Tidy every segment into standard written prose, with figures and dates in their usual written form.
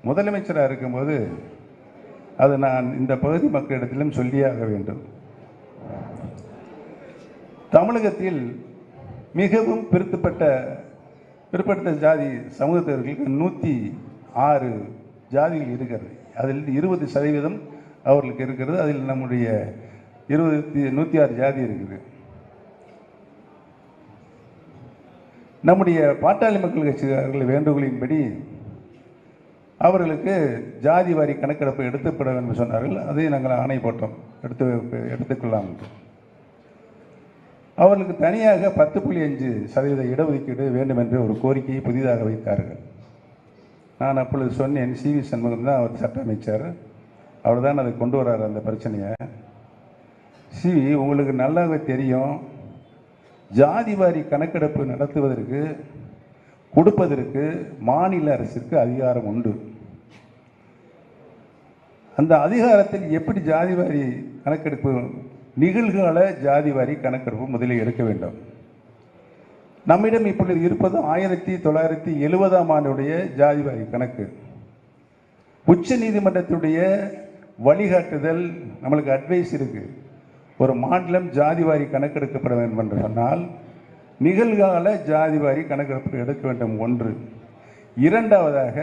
முதலமைச்சராக இருக்கும்போது அது நான் இந்த பகுதி மக்களிடத்திலும் சொல்லியாக வேண்டும். தமிழகத்தில் மிகவும் பிற்படுத்த ஜாதி சமூகத்தினர்களுக்கு 106 ஜாதிகள் இருக்கிறது. அதில் 20% அவர்களுக்கு இருக்கிறது. அதில் நம்முடைய 106 ஜாதி இருக்குது. நம்முடைய பாட்டாளி மக்கள் கட்சிக்காரர்கள் வேண்டுகோளின்படி அவர்களுக்கு ஜாதி வாரி கணக்கெடுப்பு எடுத்துப்பட வேண்டும் சொன்னார்கள். அதை நாங்கள் ஆணை போட்டோம், எடுத்துக்கொள்ளலாம். அவர்களுக்கு தனியாக 10.5% இடஒதுக்கீடு வேண்டும் என்று ஒரு கோரிக்கையை புதிதாக வைத்தார்கள். நான் அப்பொழுது சொன்னேன், CV சண்முகம் தான் அவர் சட்ட அமைச்சர், அவர் தான் அதை கொண்டு வர்றார் அந்த பிரச்சனையை. CV, உங்களுக்கு நல்லாவே தெரியும், ஜாதி வாரி கணக்கெடுப்பு நடத்துவதற்கு கொடுப்பதற்கு மாநில அரசிற்கு அதிகாரம் உண்டு. அந்த அதிகாரத்தில் எப்படி ஜாதி வாரி கணக்கெடுப்பு நிகழ்கால ஜாதி வாரி கணக்கெடுப்பு முதலில் எடுக்க வேண்டும். நம்மிடம் இப்பொழுது இருப்பது 1970ஆம் ஆண்டுடைய ஜாதி வாரி கணக்கு. உச்ச நீதிமன்றத்துடைய வழிகாட்டுதல் நம்மளுக்கு அட்வைஸ் இருக்கு. ஒரு மாநிலம் ஜாதி வாரி கணக்கெடுக்கப்பட வேண்டும் என்று சொன்னால் நிகழ்கால ஜாதி வாரி கணக்கெடுப்பு எடுக்க வேண்டும். ஒன்று. இரண்டாவதாக,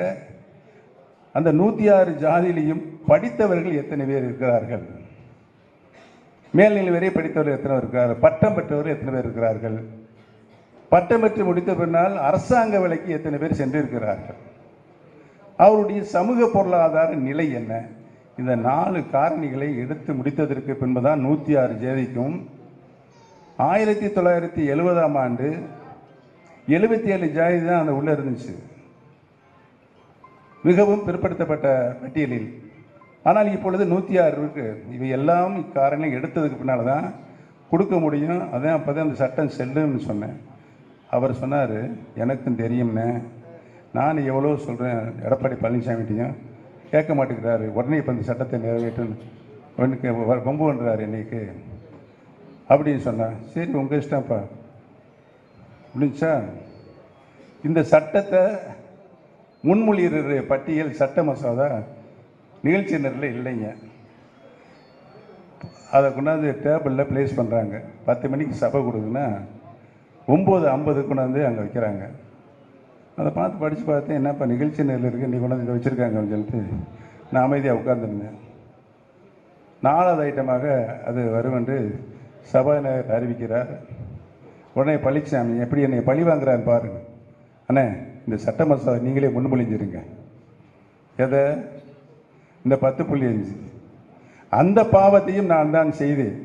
அந்த 106 ஜாதியிலையும் படித்தவர்கள் எத்தனை பேர் இருக்கிறார்கள், மேல்நிலை வரை படித்தவர்கள் எத்தனை பேர் இருக்கிறார்கள், பட்டம் பெற்றவர்கள் எத்தனை பேர் இருக்கிறார்கள், பட்டம் பெற்று முடித்த பின்னால் அரசாங்க வேலைக்கு எத்தனை பேர் சென்றிருக்கிறார்கள், அவருடைய சமூக பொருளாதார நிலை என்ன, இந்த 4 காரணிகளை எடுத்து முடித்ததற்கு பின்புதான் 106 ஜாதிக்கும் 1970ஆம் ஆண்டு 77 ஜாதி தான் அந்த உள்ள இருந்துச்சு, மிகவும் பிற்படுத்தப்பட்ட பட்டியலில். ஆனால் இப்பொழுது 106 இருக்கு. இவை எல்லாம் இக்காரணம் எடுத்ததுக்கு பின்னால் தான் கொடுக்க முடியும். அதான் அப்போ தான் அந்த சட்டம் செல்லுன்னு சொன்னேன். அவர் சொன்னார், எனக்கும் தெரியும்னே, நான் எவ்வளோ சொல்கிறேன் எடப்பாடி பழனிசாமிகிட்டையும் கேட்க மாட்டேங்கிறாரு, உடனே இப்போ இந்த சட்டத்தை நிறைவேற்றுன்னு ஒன்றுக்கு ரொம்ப பண்ணுறாரு இன்னைக்கு அப்படின்னு சொன்னேன். சரி, உங்கள் இஷ்டம்ப்பா முடிஞ்சா. இந்த சட்டத்தை முன்மொழிகிற பட்டியல் சட்ட மசோதா நிகழ்ச்சி நேரில் இல்லைங்க. அதை கொண்டாந்து டேபிளில் ப்ளேஸ் பண்ணுறாங்க. 10 மணிக்கு சபை கொடுக்குன்னா 9:50 கொண்டாந்து அங்கே வைக்கிறாங்க. அதை படித்து பார்த்தேன், என்னப்பா நிகழ்ச்சி நேரில் இருக்குது, நீ கொண்டாந்து இதை வச்சுருக்காங்க அப்படின்னு சொல்லிட்டு நான் அமைதியாக உட்கார்ந்துருந்தேன். 4வது ஐட்டமாக அது வரும் என்று சபாநாயகர் அறிவிக்கிறார். உடனே பழனிசாமி எப்படி என்னை பழி வாங்குறான்னு பாருங்க, அண்ணே இந்த சட்ட மசோதா நீங்களே முன்மொழிஞ்சிருங்க. எதை? இந்த 10.5 அந்த பாவத்தையும் நான் தான் செய்தேன்,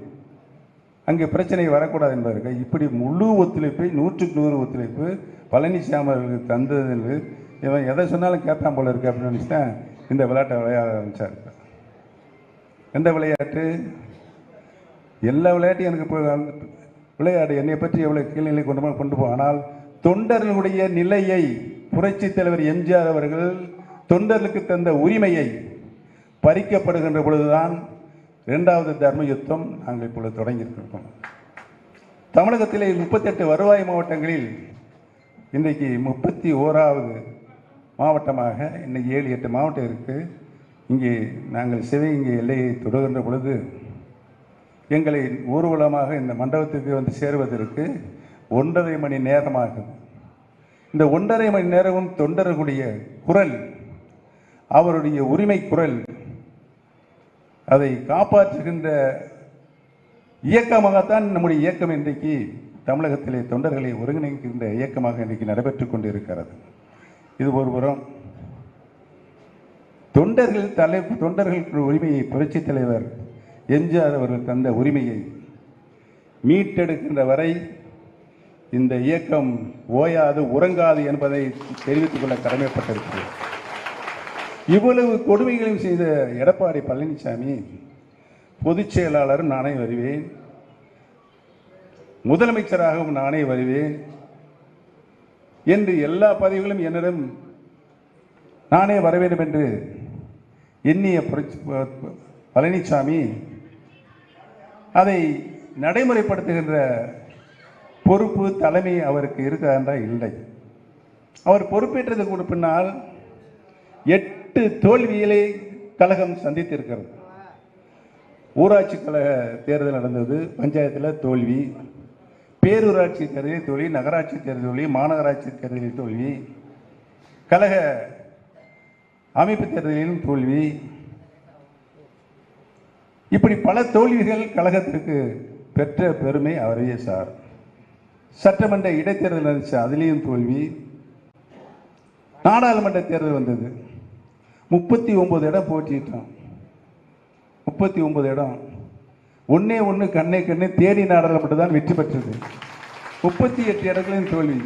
அங்கே பிரச்சனை வரக்கூடாது என்பதற்கு இப்படி முழு ஒத்துழைப்பை 100க்கு 100 ஒத்துழைப்பு பழனிசாமி அவர்களுக்கு தந்தது. இவன் எதை சொன்னாலும் கேட்பான் போல இருக்கு அப்படின்னு நினச்சிட்டேன் இந்த விளையாட்டை விளையாட ஆரம்பித்தார். எந்த விளையாட்டு? எல்லா விளையாட்டையும் எனக்கு விளையாடு, என்னை பற்றி எவ்வளோ கீழ்நிலை கொண்டு போ. ஆனால் தொண்டர்களுடைய நிலையை புரட்சி தலைவர் எம்ஜிஆர் அவர்கள் தொண்டர்களுக்கு தந்த உரிமையை பறிக்கப்படுகின்ற பொழுதுதான் 2வது தர்ம யுத்தம் நாங்கள் இப்பொழுது தொடங்கியிருக்கிறோம். தமிழகத்திலே 38 வருவாய் மாவட்டங்களில் இன்றைக்கு 31வது மாவட்டமாக இன்னைக்கு 7-8 மாவட்டம் இருக்குது. இங்கே நாங்கள் சிவகங்கை எல்லையை தொடுகின்ற பொழுது எங்களை ஊர்வலமாக இந்த மண்டபத்துக்கு வந்து சேருவதற்கு 1.5 மணி நேரமாகுது. இந்த 1.5 மணி நேரமும் தொண்டர்களுடைய குரல், அவருடைய உரிமை குரல், அதை காப்பாற்றுகின்ற இயக்கமாகத்தான் நம்முடைய இயக்கம் இன்றைக்கு தமிழகத்திலே தொண்டர்களை ஒருங்கிணைக்கின்ற இயக்கமாக இன்றைக்கு நடைபெற்று கொண்டு இருக்கிறது. இது ஒருபுறம். தொண்டர்களுக்கு உரிமையை புரட்சி தலைவர் எம்ஜிஆர் அவர்கள் தந்த உரிமையை மீட்டெடுக்கின்ற வரை இந்த இயக்கம் ஓயாது உறங்காது என்பதை தெரிவித்துக் கொள்ள கடமைப்பட்டிருக்கிறது. இவ்வளவு கொடுமைகளையும் செய்த எடப்பாடி பழனிசாமி பொதுச் செயலாளரும் நானே வருவேன், முதலமைச்சராகவும் நானே வருவேன் என்று எல்லா பதவிகளும் என்னிடம் நானே வர வேண்டும் என்று எண்ணிய பழனிசாமி அதை நடைமுறைப்படுத்துகின்ற பொறுப்பு தலைமை அவருக்கு இருக்கிறதா? இல்லை. அவர் பொறுப்பேற்றதுக்கு பின்னால் 8 தோல்விகளை கழகம் சந்தித்திருக்கிறது. ஊராட்சி கழக தேர்தல் நடந்தது, பஞ்சாயத்தில் தோல்வி, பேரூராட்சி தேர்தலில் தோல்வி, நகராட்சி தேர்தல் தோல்வி, மாநகராட்சி தேர்தலில் தோல்வி, கழக அமைப்பு தேர்தலிலும் தோல்வி. இப்படி பல தோல்விகள் கழகத்திற்கு பெற்ற பெருமை அவரையே சார். சட்டமன்ற இடைத்தேர்தல் நடந்துச்சு, அதுலேயும் தோல்வி. நாடாளுமன்ற தேர்தல் வந்தது, 39 இடம் போட்டிட்டோம். 39 இடம், ஒன்னே ஒன்று கண்ணே கண்ணு தேனி நாடாளுமன்றம் தான் வெற்றி பெற்றது. 38 இடங்களையும் தோல்வி.